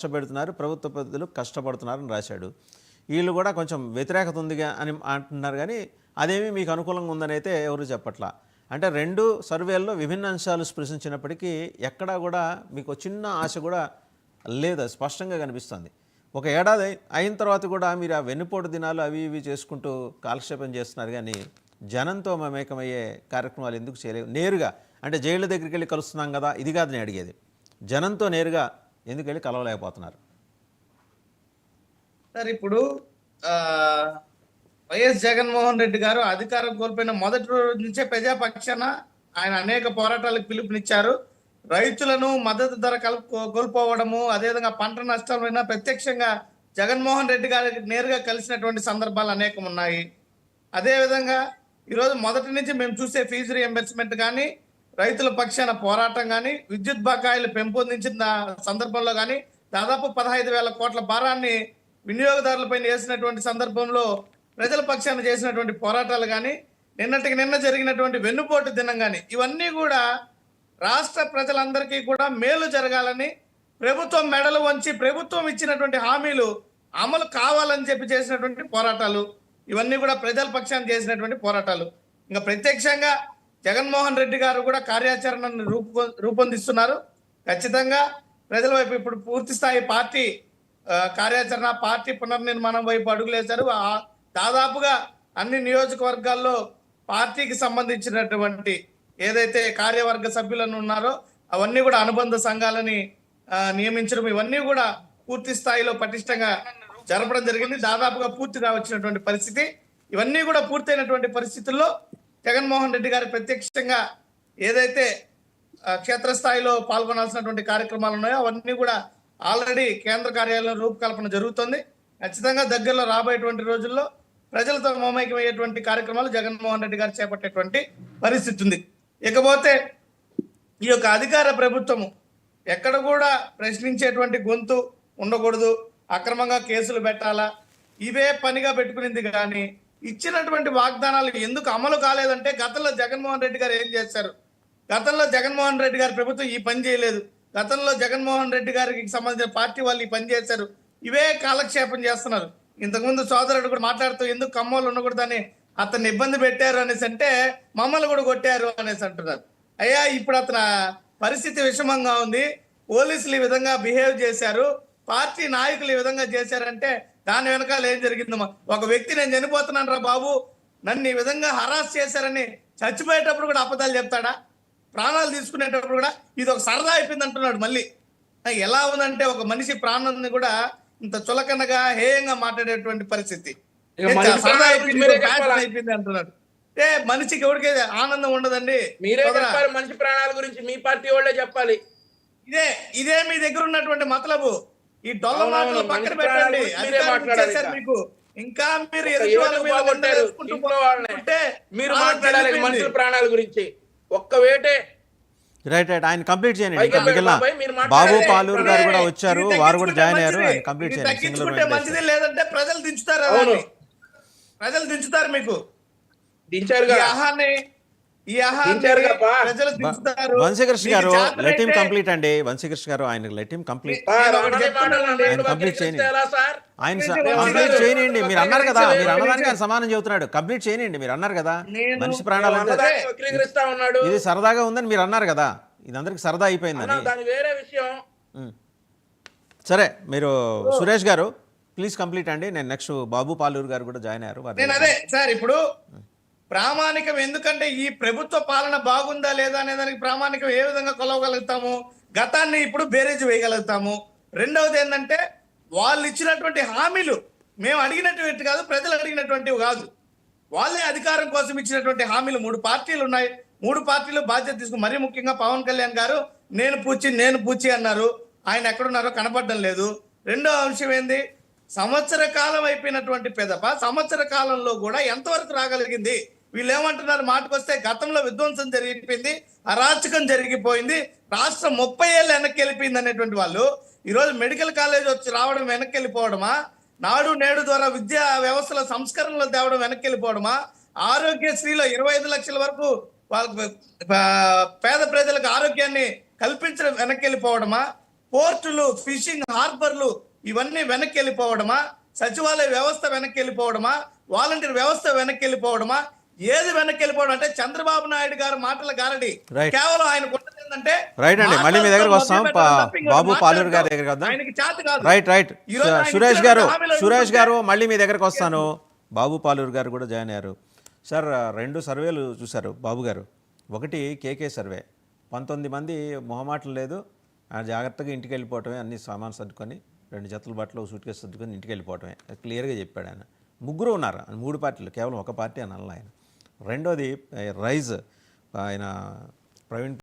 కష్టపెడుతున్నారు, ప్రభుత్వ పెద్దలు కష్టపడుతున్నారని రాశాడు. వీళ్ళు కూడా కొంచెం వ్యతిరేకత ఉందిగా అని అంటున్నారు కానీ అదేమీ మీకు అనుకూలంగా ఉందని అయితే ఎవరు చెప్పట్లా. అంటే రెండు సర్వేల్లో విభిన్న అంశాలు స్పృశించినప్పటికీ ఎక్కడా కూడా మీకు చిన్న ఆశ కూడా లేదు, అది స్పష్టంగా కనిపిస్తుంది. ఒక ఏడాది అయిన తర్వాత కూడా మీరు ఆ వెన్నుపోటు దినాలు అవి ఇవి చేసుకుంటూ కాలక్షేపం చేస్తున్నారు కానీ జనంతో మమేకమయ్యే కార్యక్రమాలు ఎందుకు చేయలేవు? నేరుగా అంటే జైళ్ళ దగ్గరికి వెళ్ళి కలుస్తున్నాం కదా, ఇది కాదు నేను అడిగేది. జనంతో నేరుగా ఎందుకు వెళ్ళి కలవలేకపోతున్నారు? సార్ ఇప్పుడు వైఎస్ జగన్మోహన్ రెడ్డి గారు అధికారం కోల్పోయిన మొదటి రోజు నుంచే ప్రజాపక్షాన ఆయన అనేక పోరాటాలకు పిలుపునిచ్చారు. రైతులను మద్దతు ధర కోల్పోవడము, అదేవిధంగా పంట నష్టాలైనా ప్రత్యక్షంగా జగన్మోహన్ రెడ్డి గారికి నేరుగా కలిసినటువంటి సందర్భాలు అనేకం ఉన్నాయి. అదేవిధంగా ఈరోజు మొదటి నుంచి మేము చూసే ఫీజు రీఎంబర్స్మెంట్ కానీ, రైతుల పక్షాన పోరాటం కానీ, విద్యుత్ బకాయిలు పెంపొందించిన సందర్భంలో కానీ దాదాపు 15,000 కోట్ల భారాన్ని వినియోగదారులపై వేసినటువంటి సందర్భంలో ప్రజల పక్షాన చేసినటువంటి పోరాటాలు కానీ, నిన్నటికి నిన్న జరిగినటువంటి వెన్నుపోటు దినం కానీ, ఇవన్నీ కూడా రాష్ట్ర ప్రజలందరికీ కూడా మేలు జరగాలని, ప్రభుత్వం మెడలు వంచి ప్రభుత్వం ఇచ్చినటువంటి హామీలు అమలు కావాలని చెప్పి చేసినటువంటి పోరాటాలు, ఇవన్నీ కూడా ప్రజల పక్షాన చేసినటువంటి పోరాటాలు. ఇంకా ప్రత్యక్షంగా జగన్మోహన్ రెడ్డి గారు కూడా కార్యాచరణను రూపొందిస్తున్నారు. ఖచ్చితంగా ప్రజల వైపు ఇప్పుడు పూర్తి స్థాయి పార్టీ కార్యాచరణ, పార్టీ పునర్నిర్మాణం వైపు అడుగులేశారు. దాదాపుగా అన్ని నియోజకవర్గాల్లో పార్టీకి సంబంధించినటువంటి ఏదైతే కార్యవర్గ సభ్యులను ఉన్నారో అవన్నీ కూడా అనుబంధ సంఘాలని నియమించడం, ఇవన్నీ కూడా పూర్తి స్థాయిలో పటిష్టంగా జరపడం జరిగింది. దాదాపుగా పూర్తిగా వచ్చినటువంటి పరిస్థితి. ఇవన్నీ కూడా పూర్తయినటువంటి పరిస్థితుల్లో జగన్మోహన్ రెడ్డి గారు ప్రత్యక్షంగా ఏదైతే క్షేత్రస్థాయిలో పాల్గొనాల్సినటువంటి కార్యక్రమాలు ఉన్నాయో అవన్నీ కూడా ఆల్రెడీ కేంద్ర కార్యాలయం రూపకల్పన జరుగుతుంది. ఖచ్చితంగా దగ్గరలో రాబోయేటువంటి రోజుల్లో ప్రజలతో మమేకమయ్యేటువంటి కార్యక్రమాలు జగన్మోహన్ రెడ్డి గారు చేపట్టేటువంటి పరిస్థితి ఉంది. ఇకపోతే ఈ యొక్క అధికార ప్రభుత్వము ఎక్కడ కూడా ప్రశ్నించేటువంటి గొంతు ఉండకూడదు, అక్రమంగా కేసులు పెట్టాలా, ఇవే పనిగా పెట్టుకునింది. కానీ ఇచ్చినటువంటి వాగ్దానాలు ఎందుకు అమలు కాలేదంటే గతంలో జగన్మోహన్ రెడ్డి గారు ఏం చేశారు, గతంలో జగన్మోహన్ రెడ్డి గారి ప్రభుత్వం ఈ పని చేయలేదు, గతంలో జగన్మోహన్ రెడ్డి గారికి సంబంధించిన పార్టీ వాళ్ళు ఈ పని చేశారు, ఇవే కాలక్షేపం చేస్తున్నారు. ఇంతకుముందు సోదరుడు కూడా మాట్లాడుతూ ఎందుకు కమ్మోళ్ళు ఉండకూడదని అతన్ని ఇబ్బంది పెట్టారు అనేసి అంటే మమ్మల్ని కూడా కొట్టారు అనేసి అంటున్నారు. అయ్యా ఇప్పుడు అతని పరిస్థితి విషమంగా ఉంది, పోలీసులు ఈ విధంగా బిహేవ్ చేశారు, పార్టీ నాయకులు ఈ విధంగా చేశారంటే దాని వెనకాల ఏం జరిగిందమ్మా? ఒక వ్యక్తి నేను చనిపోతున్నాను రా బాబు, నన్ను ఈ విధంగా హరాస్ చేశారని చచ్చిపోయేటప్పుడు కూడా అబద్ధాలు చెప్తాడా? ప్రాణాలు తీసుకునేటప్పుడు కూడా ఇది ఒక సరదా అయిపోయింది అంటున్నాడు. మళ్ళీ ఎలా ఉందంటే ఒక మనిషి ప్రాణాన్ని కూడా ఇంత చులకనగా హేయంగా మాట్లాడేటువంటి పరిస్థితి. సరదా అయిపోయింది అంటున్నాడు. అంటే మనిషికి ఎవరికే ఆనందం ఉండదండి. మీరే చెప్పాలి, మనిషి ప్రాణాల గురించి మీ పార్టీ వాళ్ళే చెప్పాలి. ఇదే మీ దగ్గర ఉన్నటువంటి మతలబు. ఈ డొల్ల మాటలు పక్కన పెట్టండి. మీకు ఇంకా మీరు మాట్లాడాలి మనుషుల ప్రాణాల గురించి. ఒక్క వేటే రైట్ రైట్ ఆయన కంప్లీట్ చేయండి. బాబు పాలూరు గారు కూడా వచ్చారు, వారు కూడా జాయిన్ అయ్యారు. ఆయన కంప్లీట్ చేయండి. మంచిది లేదంటే ప్రజలు దించుతారు, ప్రజలు దించుతారు. మీకు వంశీకృష్ణ గారు లెట్ హిమ్ కంప్లీట్ అండి. వంశీకృష్ణ గారు ఆయన లెట్ హిమ్ కంప్లీట్, ఆయన కంప్లీట్ చేయండి. ఆయన కంప్లీట్ చేయనండి. మీరు అన్నారు కదా, మీరు అన్నదానికి ఆయన సమానం చెబుతున్నాడు. కంప్లీట్ చేయనండి. మీరు అన్నారు కదా మనిషి ప్రాణాలు అంటే ఇది సరదాగా ఉందని మీరు అన్నారు కదా, ఇది అందరికి సరదా అయిపోయిందని. సరే మీరు సురేష్ గారు ప్లీజ్ కంప్లీట్ అండి. నేను నెక్స్ట్ బాబు పాలూరు గారు కూడా జాయిన్ అయ్యారు. అదే సార్ ఇప్పుడు ప్రామాణికం ఎందుకంటే ఈ ప్రభుత్వ పాలన బాగుందా లేదా అనే దానికి ప్రామాణికం ఏ విధంగా కొలవగలుగుతాము? గతాన్ని ఇప్పుడు బేరేజ్ వేయగలుగుతాము. రెండవది ఏంటంటే వాళ్ళు ఇచ్చినటువంటి హామీలు మేము అడిగినటువంటి కాదు, ప్రజలు అడిగినటువంటివి కాదు, వాళ్ళే అధికారం కోసం ఇచ్చినటువంటి హామీలు. 3 పార్టీలు ఉన్నాయి, 3 పార్టీలు బాధ్యత తీసుకుని, మరీ ముఖ్యంగా పవన్ కళ్యాణ్ గారు నేను పూచి అన్నారు. ఆయన ఎక్కడున్నారో కనపడడం లేదు. రెండో అంశం ఏంది, సంవత్సర కాలం అయిపోయినటువంటి పెదప సంవత్సర కాలంలో కూడా ఎంతవరకు రాగలిగింది? వీళ్ళు ఏమంటున్నారు, మాటకొస్తే గతంలో విధ్వంసం జరిగిపోయింది, అరాచకం జరిగిపోయింది, రాష్ట్రం 30 ఏళ్ళు వెనక్కి వెళ్ళిపోయింది అనేటువంటి వాళ్ళు ఈరోజు మెడికల్ కాలేజ్ వచ్చి రావడం వెనక్కి వెళ్ళిపోవడమా? నాడు నేడు ద్వారా విద్యా వ్యవస్థల సంస్కరణలు తేవడం వెనక్కి వెళ్ళిపోవడమా? ఆరోగ్యశ్రీలో 25 లక్షల వరకు వాళ్ళ పేద ప్రజలకు ఆరోగ్యాన్ని కల్పించడం వెనక్కి వెళ్ళిపోవడమా? పోర్టులు, ఫిషింగ్ హార్బర్లు ఇవన్నీ వెనక్కి వెళ్ళిపోవడమా, సచివాలయ వ్యవస్థ వెనక్కి వెళ్ళిపోవడమా, వాలంటీర్ వ్యవస్థ వెనక్కి వెళ్ళిపోవడమా, ఏది వెనక్కి వెళ్ళిపోవడం అంటే చంద్రబాబు నాయుడు గారు మాటల గారడి. Right. కేవలం ఆయన ఏంటంటే రైట్ అండి, మళ్ళీ మీ దగ్గరకు వస్తాం. బాబు పాలూరు గారి దగ్గరికి వద్దాం. ఆయనకి చేత కాదు. రైట్ ఈ రోజు ఆయన సురేష్ ఇచ్చిన గారు హామీలు సురేష్ గారు అడుగుతుంటే మళ్ళీ మీ దగ్గరకు వస్తాను. బాబు పాలూరు గారు కూడా జాయిన్ అయ్యారు. సార్ 2 సర్వేలు చూశారు బాబు గారు. ఒకటి కేకే సర్వే, 19 మంది మొహమాటం లేదు, జాగ్రత్తగా ఇంటికి వెళ్ళిపోవటమే, అన్ని సామాన్ సర్దుకొని 2 జతల బట్టలు సూట్ కేసు సర్దుకొని ఇంటికి వెళ్ళిపోవటమే, క్లియర్గా చెప్పాడు ఆయన. 3 ఉన్నారు, 3 పార్టీలు, కేవలం ఒక పార్టీ అని అన్న ఆయన. రెండోది రైజ్, ఆయన ప్రవీణ్